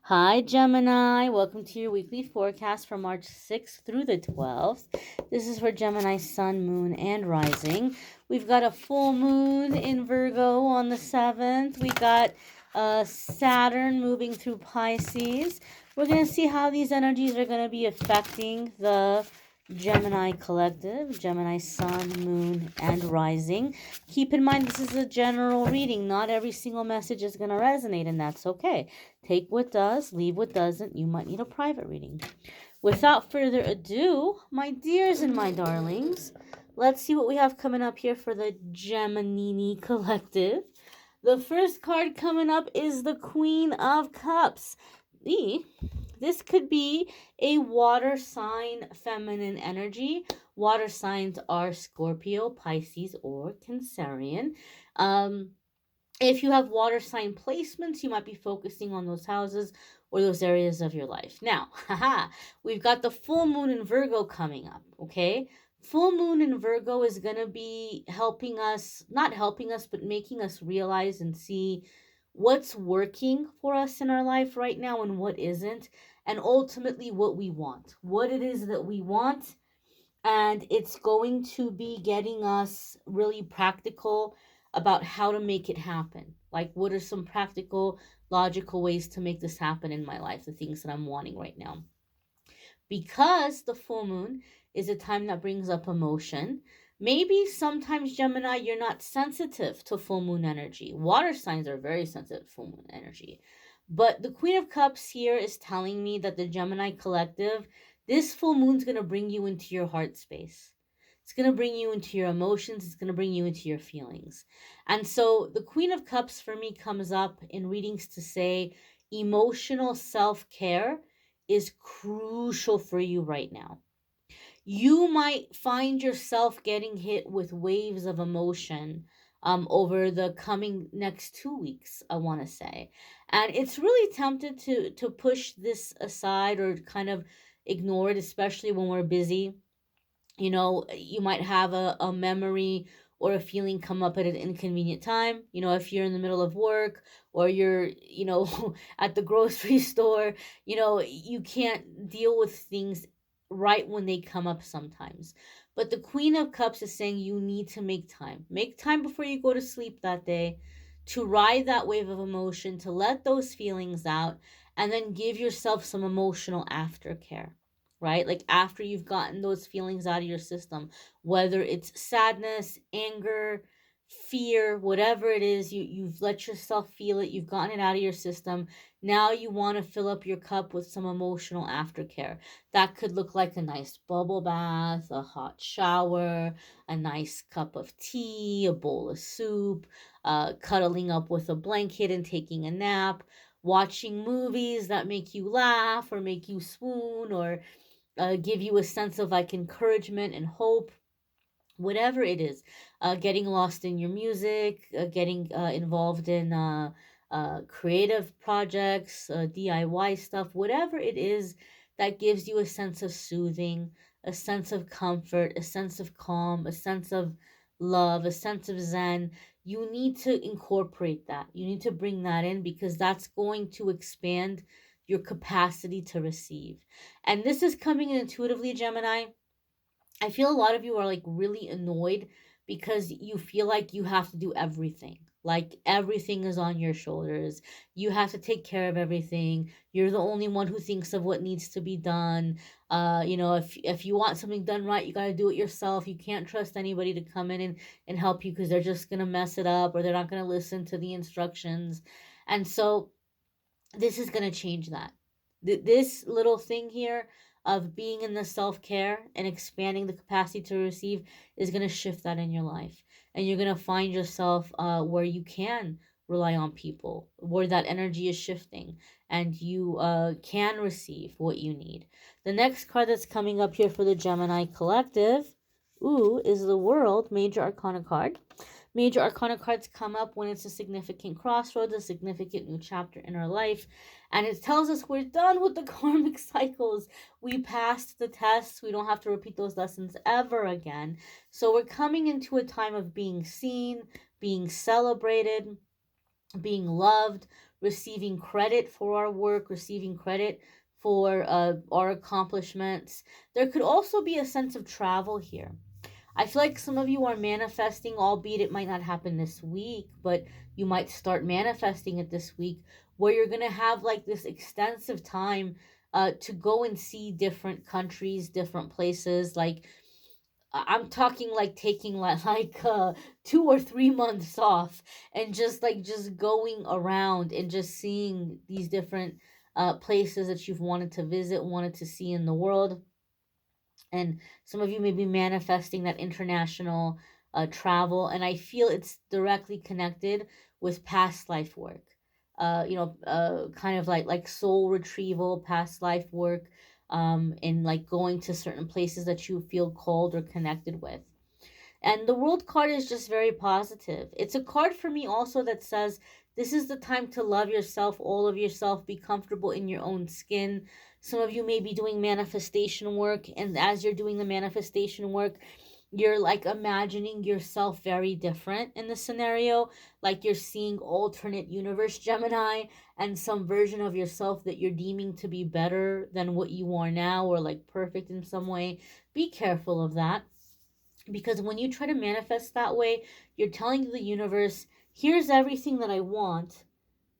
Hi, Gemini. Welcome to your weekly forecast for March 6th through the 12th. This is for Gemini, Sun, Moon, and Rising. We've got a full moon in Virgo on the 7th. We got Saturn moving through Pisces. We're going to see how these energies are going to be affecting the Gemini collective, Gemini, Sun, Moon, and Rising. Keep in mind, this is a general reading. Not every single message is going to resonate, and that's okay. Take what does, leave what doesn't. You might need a private reading. Without further ado, my dears and my darlings, let's see what we have coming up here for the Gemini collective. The first card coming up is the Queen of Cups. This could be a water sign feminine energy. Water signs are Scorpio, Pisces, or Cancerian. If you have water sign placements, you might be focusing on those houses or those areas of your life. Now, we've got the full moon in Virgo coming up, okay? Full moon in Virgo is going to be helping us, not helping us, but making us realize and see what's working for us in our life right now and what isn't, and ultimately what we want, what it is that we want. And it's going to be getting us really practical about how to make it happen. Like, what are some practical, logical ways to make this happen in my life, the things that I'm wanting right now. Because the full moon is a time that brings up emotion, maybe sometimes, Gemini, you're not sensitive to full moon energy. Water signs are very sensitive to full moon energy. But the Queen of Cups here is telling me that the Gemini collective, this full moon's going to bring you into your heart space. It's going to bring you into your emotions. It's going to bring you into your feelings. And so the Queen of Cups for me comes up in readings to say emotional self-care is crucial for you right now. You might find yourself getting hit with waves of emotion over the coming next 2 weeks, I want to say. And it's really tempted to push this aside or kind of ignore it, especially when we're busy. You know, you might have a memory or a feeling come up at an inconvenient time. You know, if you're in the middle of work or you're, at the grocery store, you can't deal with things right when they come up sometimes. But the Queen of Cups is saying you need to make time. Make time before you go to sleep that day to ride that wave of emotion, to let those feelings out, and then give yourself some emotional aftercare, right? Like after you've gotten those feelings out of your system, whether it's sadness, anger, fear, whatever it is, you've let yourself feel it, you've gotten it out of your system. Now you want to fill up your cup with some emotional aftercare. That could look like a nice bubble bath, a hot shower, a nice cup of tea, a bowl of soup, cuddling up with a blanket and taking a nap, watching movies that make you laugh or make you swoon or give you a sense of like encouragement and hope, whatever it is. Getting lost in your music, getting involved in creative projects, DIY stuff, whatever it is that gives you a sense of soothing, a sense of comfort, a sense of calm, a sense of love, a sense of zen. You need to incorporate that. You need to bring that in because that's going to expand your capacity to receive. And this is coming intuitively, Gemini. I feel a lot of you are like really annoyed because you feel like you have to do everything. Like everything is on your shoulders. You have to take care of everything. You're the only one who thinks of what needs to be done. If you want something done right, you got to do it yourself. You can't trust anybody to come in and help you because they're just going to mess it up or they're not going to listen to the instructions. And so this is going to change that. This little thing here of being in the self-care and expanding the capacity to receive is going to shift that in your life, and you're going to find yourself where you can rely on people, where that energy is shifting, and you can receive what you need. The next card that's coming up here for the Gemini collective, is the World Major Arcana card. Major Arcana cards come up when it's a significant crossroads, a significant new chapter in our life. And it tells us we're done with the karmic cycles. We passed the tests. We don't have to repeat those lessons ever again. So we're coming into a time of being seen, being celebrated, being loved, receiving credit for our work, receiving credit for our accomplishments. There could also be a sense of travel here. I feel like some of you are manifesting, albeit it might not happen this week, but you might start manifesting it this week, where you're going to have like this extensive time to go and see different countries, different places. Like, I'm talking like taking like 2 or 3 months off and just going around and just seeing these different places that you've wanted to visit, wanted to see in the world. And some of you may be manifesting that international travel, and I feel it's directly connected with past life work. Kind of like soul retrieval, past life work, and like going to certain places that you feel called or connected with. And the world card is just very positive. It's a card for me also that says this is the time to love yourself, all of yourself, be comfortable in your own skin. Some of you may be doing manifestation work, and as you're doing the manifestation work, you're like imagining yourself very different in the scenario, like you're seeing alternate universe Gemini and some version of yourself that you're deeming to be better than what you are now, or like perfect in some way. Be careful of that, because when you try to manifest that way, you're telling the universe, here's everything that I want,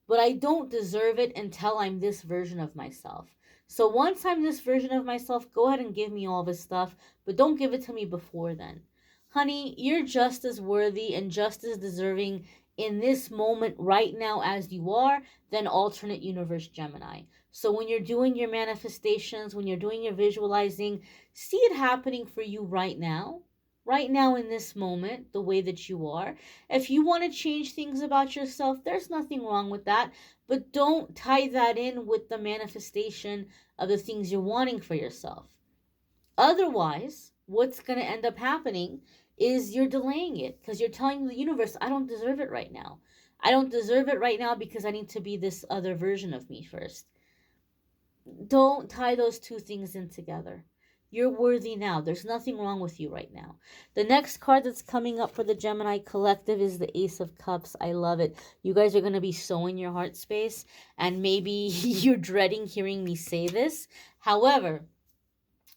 but I don't deserve it until I'm this version of myself. So once I'm this version of myself, go ahead and give me all this stuff, but don't give it to me before then. Honey, you're just as worthy and just as deserving in this moment right now as you are than alternate universe Gemini. So when you're doing your manifestations, when you're doing your visualizing, see it happening for you right now in this moment, the way that you are. If you want to change things about yourself, there's nothing wrong with that, but don't tie that in with the manifestation of the things you're wanting for yourself. Otherwise, what's going to end up happening is you're delaying it because you're telling the universe, I don't deserve it right now. I don't deserve it right now because I need to be this other version of me first. Don't tie those two things in together. You're worthy now. There's nothing wrong with you right now. The next card that's coming up for the Gemini collective is the Ace of Cups. I love it. You guys are going to be so in your heart space, and maybe you're dreading hearing me say this. However,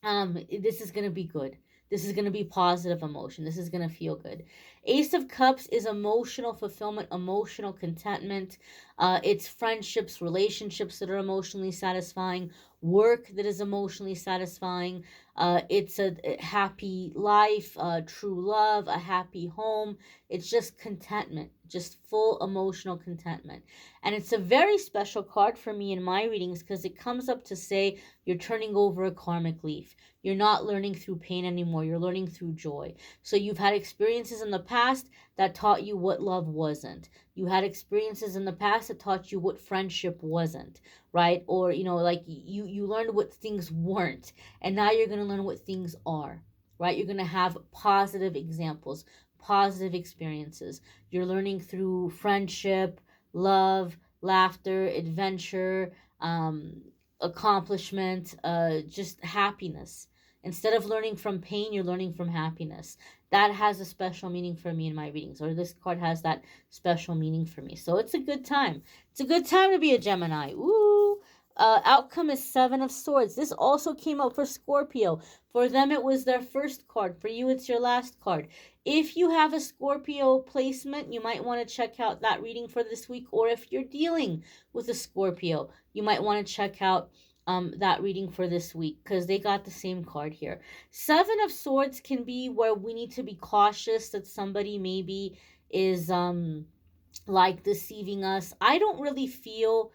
this is going to be good. This is going to be positive emotion. This is going to feel good. Ace of Cups is emotional fulfillment, emotional contentment. It's friendships, relationships that are emotionally satisfying, work that is emotionally satisfying. It's a happy life, true love, a happy home. It's just contentment, just full emotional contentment. And it's a very special card for me in my readings because it comes up to say you're turning over a karmic leaf. You're not learning through pain anymore. You're learning through joy. So you've had experiences in the past that taught you what love wasn't. You had experiences in the past that taught you what friendship wasn't, right? Or, like you learned what things weren't. And now you're going to learn what things are, right? You're going to have positive examples, positive experiences. You're learning through friendship, love, laughter, adventure, accomplishment, just happiness. Instead of learning from pain, you're learning from happiness. That has a special meaning for me in my readings, or this card has that special meaning for me. So it's a good time. It's a good time to be a Gemini. Ooh. Outcome is Seven of Swords. This also came out for Scorpio. For them, it was their first card. For you, it's your last card. If you have a Scorpio placement, you might want to check out that reading for this week. Or if you're dealing with a Scorpio, you might want to check out that reading for this week because they got the same card here. Seven of Swords can be where we need to be cautious that somebody maybe is like deceiving us. I don't really feel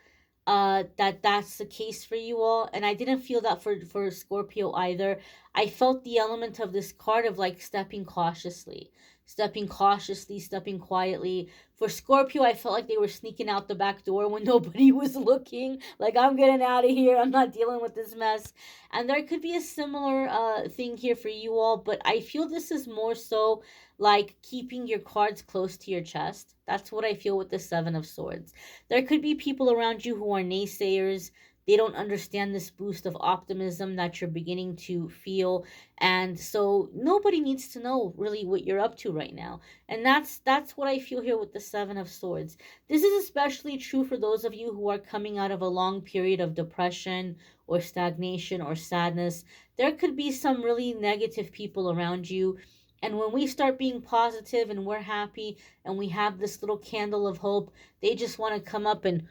that's the case for you all, and I didn't feel that for Scorpio either. I felt the element of this card of like stepping cautiously, stepping quietly. For Scorpio, I felt like they were sneaking out the back door when nobody was looking, like, I'm getting out of here, I'm not dealing with this mess. And there could be a similar thing here for you all, but I feel this is more so like keeping your cards close to your chest. That's what I feel with the Seven of Swords. There could be people around you who are naysayers. They don't understand this boost of optimism that you're beginning to feel. And so nobody needs to know really what you're up to right now. And that's what I feel here with the 7 of Swords. This is especially true for those of you who are coming out of a long period of depression or stagnation or sadness. There could be some really negative people around you. And when we start being positive and we're happy and we have this little candle of hope, they just want to come up and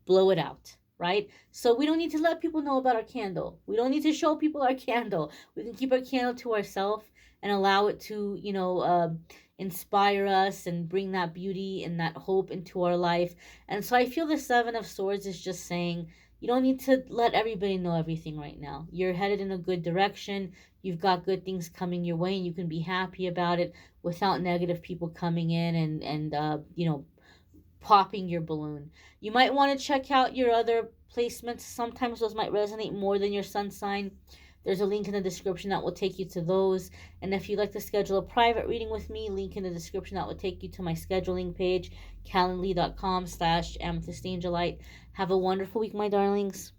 blow it out, right? So we don't need to let people know about our candle. We don't need to show people our candle. We can keep our candle to ourselves and allow it to, inspire us and bring that beauty and that hope into our life. And so I feel the 7 of Swords is just saying, you don't need to let everybody know everything right now. You're headed in a good direction. You've got good things coming your way, and you can be happy about it without negative people coming in and popping your balloon. You might want to check out your other placements. Sometimes those might resonate more than your sun sign. There's a link in the description that will take you to those. And if you'd like to schedule a private reading with me, link in the description that will take you to my scheduling page, calendly.com/amethystangelite. Have a wonderful week, my darlings.